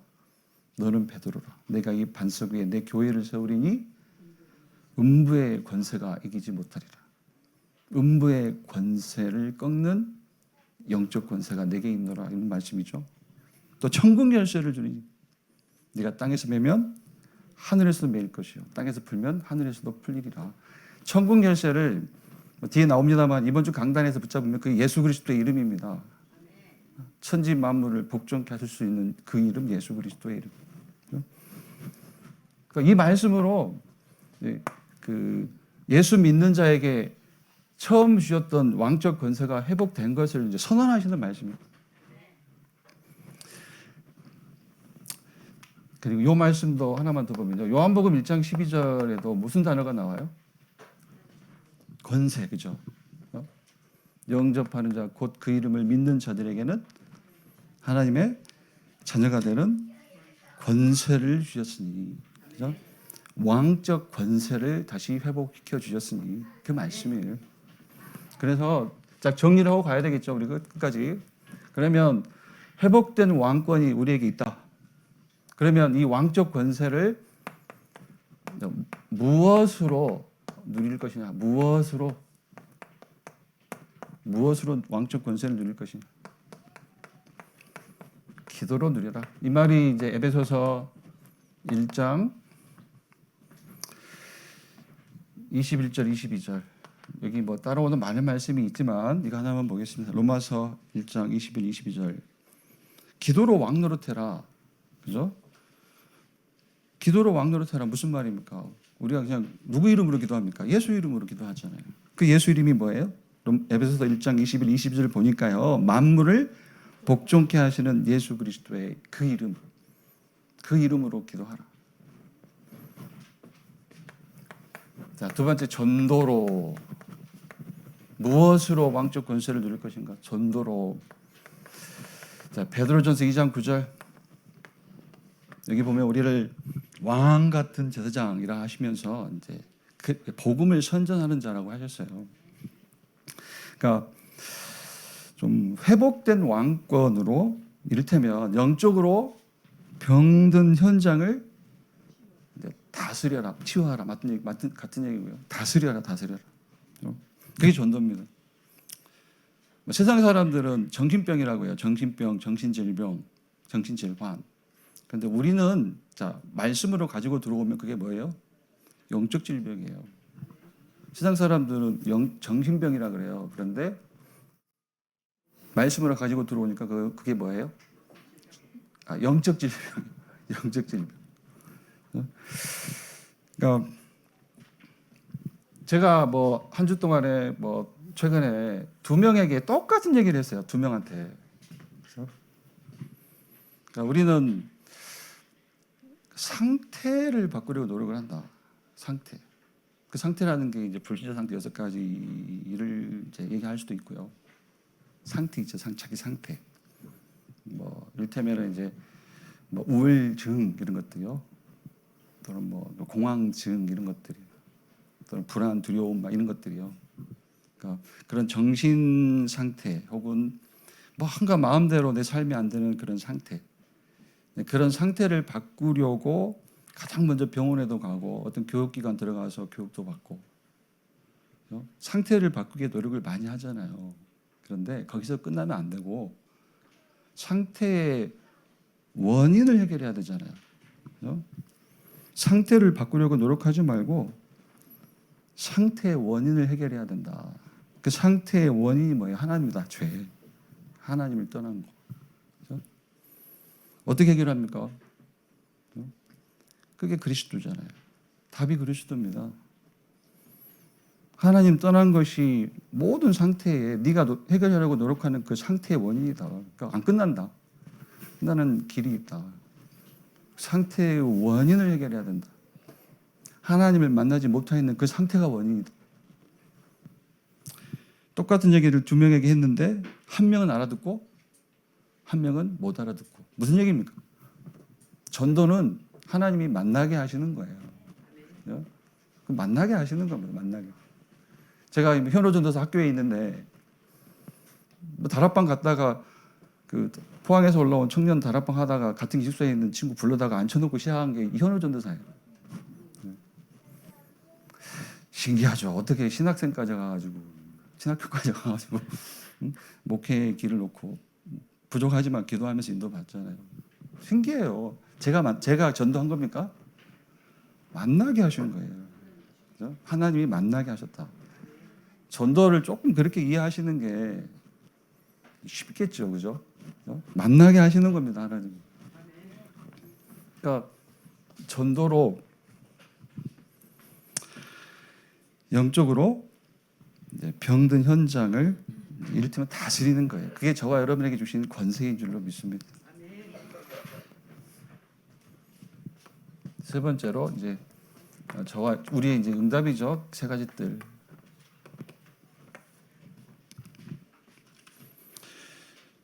너는 베드로라. 내가 이 반석 위에 내 교회를 세우리니 음부의 권세가 이기지 못하리라. 음부의 권세를 꺾는 영적 권세가 내게 있노라. 이런 말씀이죠. 또 천국 열쇠를 주니 네가 땅에서 매면 하늘에서도 매일 것이요 땅에서 풀면 하늘에서도 풀리리라. 천국 열쇠를 뒤에 나옵니다만 이번 주 강단에서 붙잡으면 그 예수 그리스도의 이름입니다. 천지 만물을 복종케 하실 수 있는 그 이름 예수 그리스도의 이름. 그러니까 이 말씀으로 그 예수 믿는 자에게 처음 주셨던 왕적 권세가 회복된 것을 이제 선언하시는 말씀입니다. 그리고 이 말씀도 하나만 더 보면요. 요한복음 1장 12절에도 무슨 단어가 나와요? 권세, 그죠? 영접하는 자, 곧 그 이름을 믿는 자들에게는 하나님의 자녀가 되는 권세를 주셨으니, 그죠? 왕적 권세를 다시 회복시켜 주셨으니 그 말씀이에요. 그래서 자 정리를 하고 가야 되겠죠. 우리 끝까지. 그러면 회복된 왕권이 우리에게 있다. 그러면 이 왕적 권세를 무엇으로 누릴 것이냐? 무엇으로 왕적 권세를 누릴 것이냐? 기도로 누려라. 이 말이 이제 에베소서 1장 21절 22절 여기 뭐 따라오는 많은 말씀이 있지만 이거 하나만 보겠습니다. 로마서 1장 21, 22절. 기도로 왕 노릇해라. 그죠? 기도로 왕 노릇해라. 무슨 말입니까? 우리가 그냥 누구 이름으로 기도합니까? 예수 이름으로 기도하잖아요. 그 예수 이름이 뭐예요? 에베소서 1장 21, 22절 보니까요. 만물을 복종케 하시는 예수 그리스도의 그 이름으로 기도하라. 자, 두 번째, 전도로. 무엇으로 왕적 권세를 누릴 것인가? 전도로. 자, 베드로전서 2장 9절. 여기 보면 우리를 왕 같은 제사장이라 하시면서 이제 그 복음을 선전하는 자라고 하셨어요. 그러니까 좀 회복된 왕권으로, 이를테면 영적으로 병든 현장을 다스려라, 치유하라, 같은 얘기고요. 다스려라. 그게 전도입니다. 세상 사람들은 정신병이라고 해요. 정신병, 정신질병, 정신질환. 그런데 우리는 자, 말씀으로 가지고 들어오면 그게 뭐예요? 영적 질병이에요. 세상 사람들은 정신병이라 그래요. 그런데 말씀으로 가지고 들어오니까 그게 뭐예요? 영적 질병. 영적 질병. 그러니까 제가 뭐 한 주 동안에 뭐 최근에 2명에게 똑같은 얘기를 했어요. 2명한테. 그러니까 우리는 상태를 바꾸려고 노력을 한다. 상태. 그 상태라는 게 이제 불신자 상태 6가지를 이제 얘기할 수도 있고요. 상태 있죠. 자기 상태. 뭐 이를테면 이제 뭐 우울증 이런 것들이요. 또는 뭐 공황증 이런 것들이, 또는 불안, 두려움 막 이런 것들이요. 그러니까 그런 정신 상태 혹은 뭐 한가 마음대로 내 삶이 안 되는 그런 상태. 그런 상태를 바꾸려고 가장 먼저 병원에도 가고 어떤 교육기관 들어가서 교육도 받고 상태를 바꾸기에 노력을 많이 하잖아요. 그런데 거기서 끝나면 안 되고 상태의 원인을 해결해야 되잖아요. 상태를 바꾸려고 노력하지 말고 상태의 원인을 해결해야 된다. 그 상태의 원인이 뭐예요? 하나님이다. 죄. 하나님을 떠난 거. 그렇죠? 어떻게 해결합니까? 그게 그리스도잖아요. 답이 그리스도입니다. 하나님 떠난 것이 모든 상태에 네가 해결하려고 노력하는 그 상태의 원인이다. 그러니까 안 끝난다. 끝나는 길이 있다. 상태의 원인을 해결해야 된다. 하나님을 만나지 못하는 그 상태가 원인이다. 똑같은 얘기를 2명에게 했는데 한 명은 알아듣고 한 명은 못 알아듣고. 무슨 얘기입니까? 전도는 하나님이 만나게 하시는 거예요. 만나게 하시는 겁니다. 만나게. 제가 현호전도사 학교에 있는데 뭐 다락방 갔다가 그 포항에서 올라온 청년 다락방 하다가 같은 기숙사에 있는 친구 불러다가 앉혀놓고 시작한 게 현호전도사예요. 신기하죠. 어떻게 신학생까지 가가지고 신학교까지 가가지고 목회의 길을 놓고 부족하지만 기도하면서 인도받잖아요. 신기해요. 제가 전도한 겁니까? 만나게 하신 거예요. 그죠? 하나님이 만나게 하셨다. 전도를 조금 그렇게 이해하시는 게 쉽겠죠, 그죠? 만나게 하시는 겁니다, 하나님. 그러니까 전도로 영적으로 이제 병든 현장을 이를테면 다스리는 거예요. 그게 저와 여러분에게 주신 권세인 줄로 믿습니다. 세 번째로 이제 저와 우리의 이제 응답이죠. 3가지 뜰.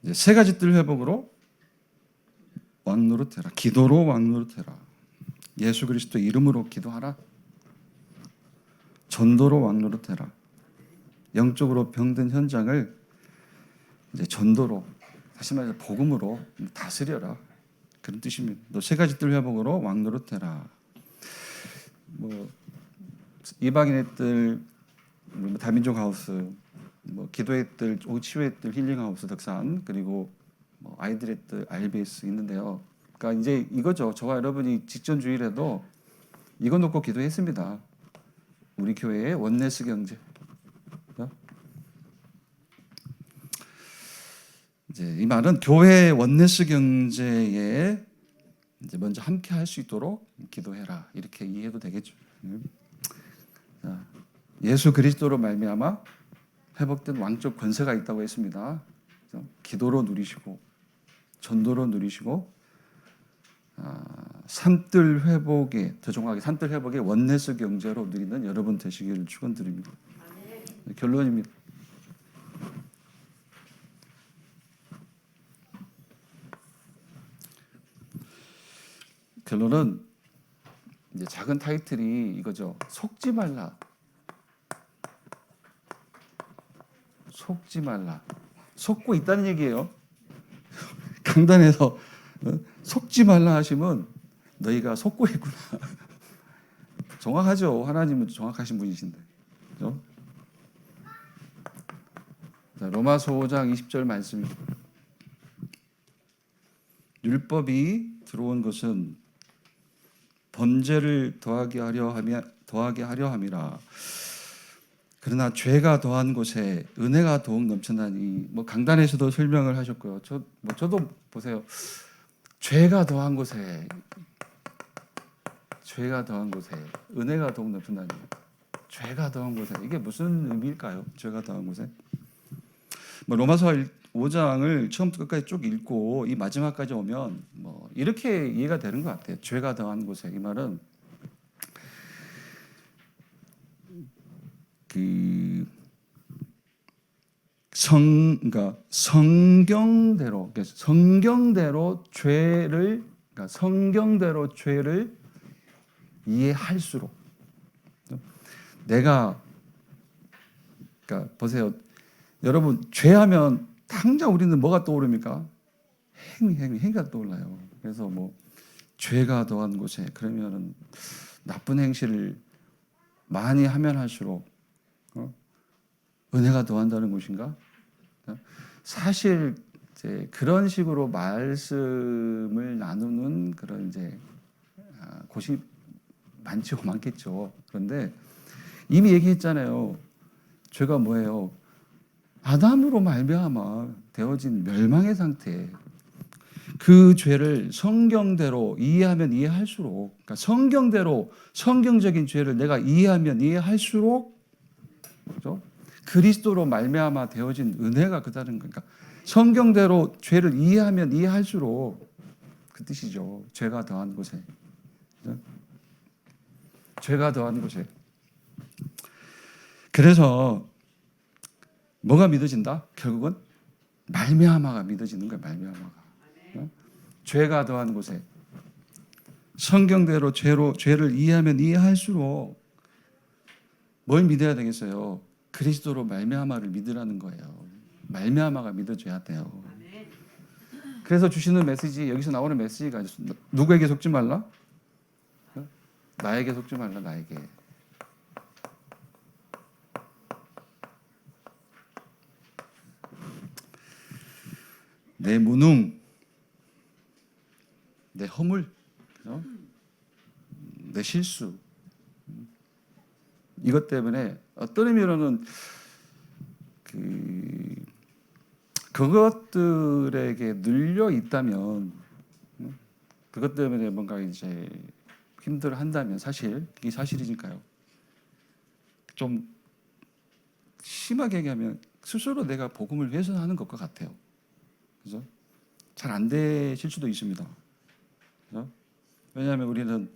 이제 3가지 뜰 회복으로 왕 노릇해라. 기도로 왕 노릇해라. 예수 그리스도 이름으로 기도하라. 전도로 왕 노릇해라. 영적으로 병든 현장을 이제 전도로, 다시 말해서 복음으로 다스려라. 그런 뜻입니다. 또 3가지 뜰 회복으로 왕 노릇해라. 뭐 이방인의 뜰, 뭐 다민족 하우스, 뭐 기도의 뜰, 치유의 뜰, 힐링 하우스 덕산, 그리고 뭐 아이들의 뜰 RBS 있는데요. 그러니까 이제 이거죠. 저와 여러분이 직전 주일에도 이거 놓고 기도했습니다. 우리 교회의 원네스 경제. 이제 이 말은 교회 원네스 경제에 이제 먼저 함께 할 수 있도록 기도해라 이렇게 이해해도 되겠죠. 자, 예수 그리스도로 말미암아 회복된 왕적 권세가 있다고 했습니다. 기도로 누리시고 전도로 누리시고 산뜰 회복에 더 정확하게 산뜰 회복의 원네스 경제로 누리는 여러분 되시기를 축원드립니다. 결론입니다. 결론은 이제 작은 타이틀이 이거죠. 속지 말라. 속지 말라. 속고 있다는 얘기예요. 강단에서 속지 말라 하시면 너희가 속고 있구나. 정확하죠. 하나님은 정확하신 분이신데. 그렇죠? 자, 로마서 5장 20절 말씀입니다. 율법이 들어온 것은 범죄를 더하게 하려 함이라. 그러나 죄가 더한 곳에 은혜가 더욱 넘쳐나니. 뭐 강단에서도 설명을 하셨고요. 저도 보세요. 죄가 더한 곳에 은혜가 더욱 넘쳐나니. 죄가 더한 곳에 이게 무슨 의미일까요? 죄가 더한 곳에. 뭐 로마서 5장을 처음부터 끝까지 쭉 읽고 이 마지막까지 오면 뭐 이렇게 이해가 되는 것 같아요. 죄가 더한 곳에. 이 말은 그러니까 성경대로 죄를 이해할수록 내가 그러니까 보세요. 여러분 죄하면 당장 우리는 뭐가 떠오릅니까? 행위가 떠올라요. 그래서 뭐 죄가 더한 곳에 그러면은 나쁜 행실을 많이 하면 할수록 은혜가 더한다는 것인가? 사실 이제 그런 식으로 말씀을 나누는 그런 이제 곳이 많겠죠. 그런데 이미 얘기했잖아요. 죄가 뭐예요? 아담으로 말미암아 되어진 멸망의 상태. 그 죄를 성경대로 이해하면 이해할수록, 그러니까 성경대로 성경적인 죄를 내가 이해하면 이해할수록, 그렇죠? 그리스도로 말미암아 되어진 은혜가 그다는 거니까 성경대로 죄를 이해하면 이해할수록 그 뜻이죠. 죄가 더한 곳에, 그렇죠? 죄가 더한 곳에. 그래서 뭐가 믿어진다? 결국은 말미암아가 믿어지는 거야. 말미암아가. 죄가 더한 곳에 성경대로 죄를 이해하면 이해할수록 뭘 믿어야 되겠어요? 그리스도로 말미암아를 믿으라는 거예요. 말미암아가 믿어져야 돼요. 그래서 주시는 메시지, 여기서 나오는 메시지가 누구에게 속지 말라? 나에게 속지 말라. 나에게. 내 무능, 내 허물, 그렇죠? 내 실수, 이것 때문에 어떤 의미로는 그것들에게 눌려 있다면, 그것 때문에 뭔가 이제 힘들어한다면 사실 이게 사실이니까요. 좀 심하게 얘기하면 스스로 내가 복음을 훼손하는 것과 같아요. 그죠? 잘 안 되실 수도 있습니다. 그죠? 왜냐하면 우리는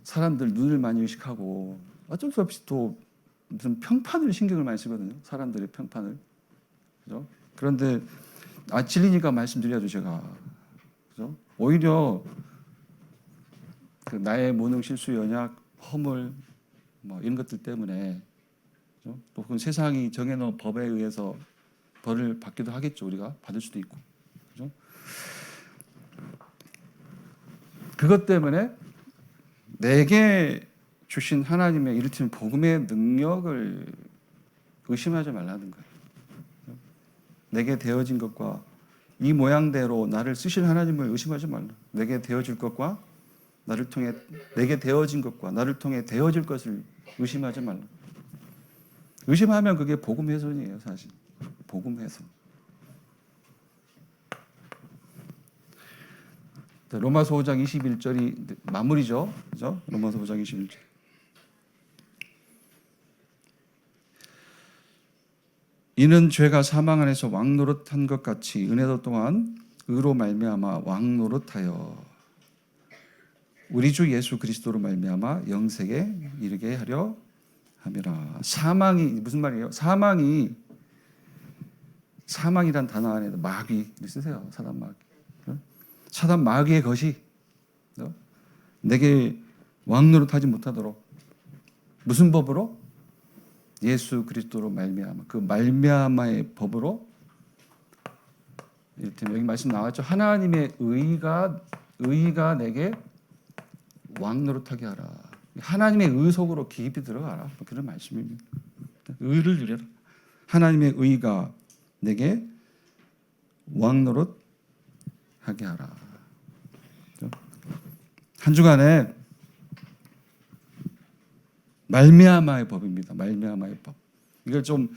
사람들 눈을 많이 의식하고 어쩔 수 없이 또 무슨 평판을 신경을 많이 쓰거든요. 사람들의 평판을. 그죠? 그런데 진리니까 말씀드려야죠, 제가. 그죠? 오히려 그 나의 무능, 실수, 연약, 허물 뭐 이런 것들 때문에, 그죠? 또 그건 세상이 정해놓은 법에 의해서 벌을 받기도 하겠죠. 우리가 받을 수도 있고, 그죠? 그것 때문에 내게 주신 하나님의 이를테면 복음의 능력을 의심하지 말라는 거예요. 내게 되어진 것과 이 모양대로 나를 쓰실 하나님을 의심하지 말라. 내게 되어질 것과 나를 통해 내게 되어진 것과 나를 통해 되어질 것을 의심하지 말라. 의심하면 그게 복음 훼손이에요, 사실. 복음 훼손. 로마서 5장 21절이 마무리죠. 그죠? 로마서 5장 21절. 이는 죄가 사망 안에서 왕노릇한 것 같이 은혜도 또한 의로 말미암아 왕노릇하여 우리 주 예수 그리스도로 말미암아 영생에 이르게 하려 함이라. 사망이 무슨 말이에요? 사망이란 단어 안에 마귀를 쓰세요. 사단 마귀. 사단 마귀의 것이 내게 왕노릇하지 못하도록 무슨 법으로? 예수 그리스도로 말미암아. 그 말미암아의 법으로 이를테면 여기 말씀 나왔죠. 하나님의 의가 내게 왕노릇하게 하라. 하나님의 의 속으로 깊이 들어가라. 그런 말씀입니다. 의를 누려라. 하나님의 의가 내게 왕노릇하게 하라. 한 주간에 말미암아의 법입니다. 말미암아의 법. 이걸 좀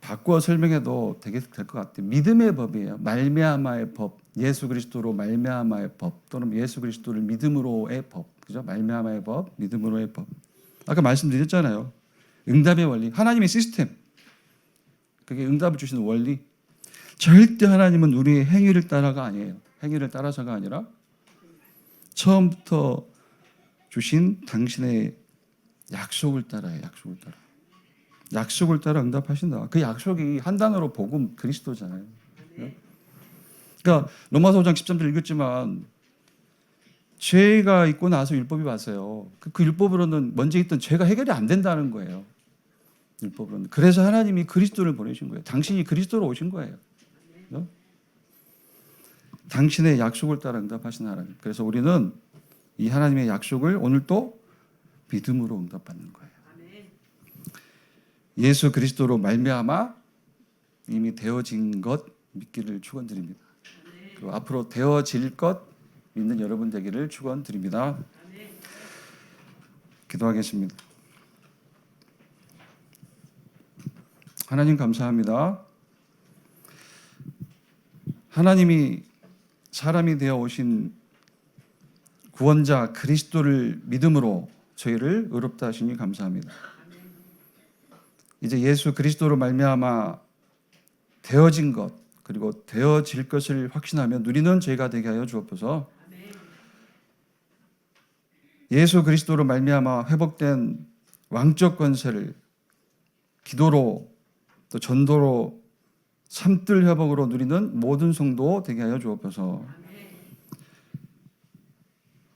바꿔 설명해도 될 것 같아요. 믿음의 법이에요. 말미암아의 법. 예수 그리스도로 말미암아의 법 또는 예수 그리스도를 믿음으로의 법. 그죠? 말미암아의 법, 믿음으로의 법. 아까 말씀드렸잖아요. 응답의 원리. 하나님의 시스템. 그게 응답을 주시는 원리. 절대 하나님은 우리의 행위를 따라가 아니에요. 행위를 따라서가 아니라 처음부터 주신 당신의 약속을 따라요. 약속을 따라 응답하신다. 그 약속이 한 단어로 복음 그리스도잖아요. 그러니까 로마서 5장 13절 읽었지만 죄가 있고 나서 율법이 왔어요. 그 율법으로는 먼저 있던 죄가 해결이 안 된다는 거예요. 율법으로는. 그래서 하나님이 그리스도를 보내신 거예요. 당신이 그리스도로 오신 거예요. 당신의 약속을 따라 응답하신 하나님. 그래서 우리는 이 하나님의 약속을 오늘 또 믿음으로 응답받는 거예요. 예수 그리스도로 말미암아 이미 되어진 것 믿기를 축원드립니다. 그리고 앞으로 되어질 것 믿는 여러분 되기를 축원드립니다. 기도하겠습니다. 하나님 감사합니다. 하나님이 사람이 되어 오신 구원자 그리스도를 믿음으로 저희를 의롭다 하시니 감사합니다. 이제 예수 그리스도로 말미암아 되어진 것 그리고 되어질 것을 확신하며 누리는 저희가 되게 하여 주옵소서. 예수 그리스도로 말미암아 회복된 왕적 권세를 기도로 또 전도로 삼뜰 회복으로 누리는 모든 성도 되게 하여 주옵소서.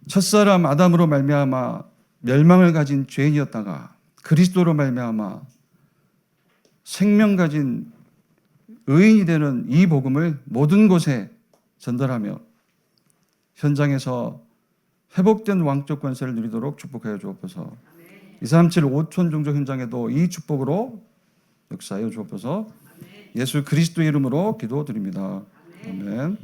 첫사람 아담으로 말미암아 멸망을 가진 죄인이었다가 그리스도로 말미암아 생명 가진 의인이 되는 이 복음을 모든 곳에 전달하며 현장에서 회복된 왕적 권세를 누리도록 축복하여 주옵소서. 237 5촌 종족 현장에도 이 축복으로 역사하여 주옵소서. 예수 그리스도의 이름으로 기도드립니다. 아멘.